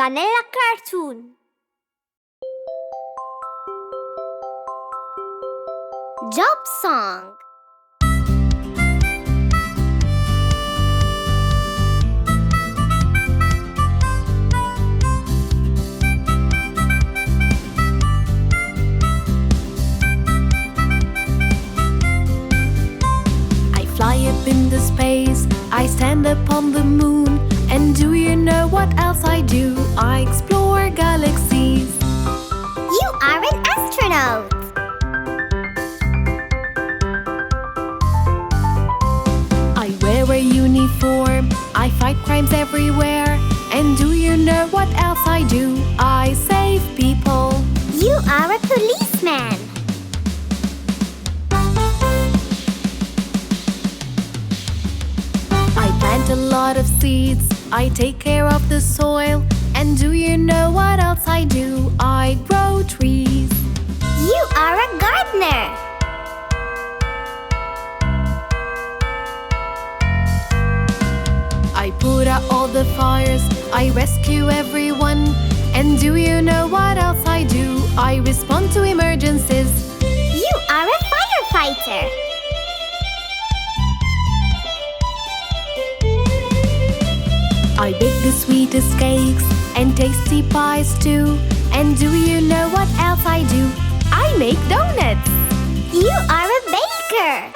vanilla cartoon. Job song. I fly up into space, I stand upon the moon. And do you know what else I do? I explore galaxies. You are an astronaut. I wear a uniform, I fight crimes everywhere. And do you know what else I do? I save people. You are a policeman. I plant a lot of seeds, I take care of the soil. And do you know what else I do? I grow trees. You are a gardener. I put out all the fires, I rescue everyone. And do you know what else I do? I respond to emergencies. You are a firefighter. I bake the sweetest cakes and tasty pies too. And do you know what else I do? I make donuts. You are a baker.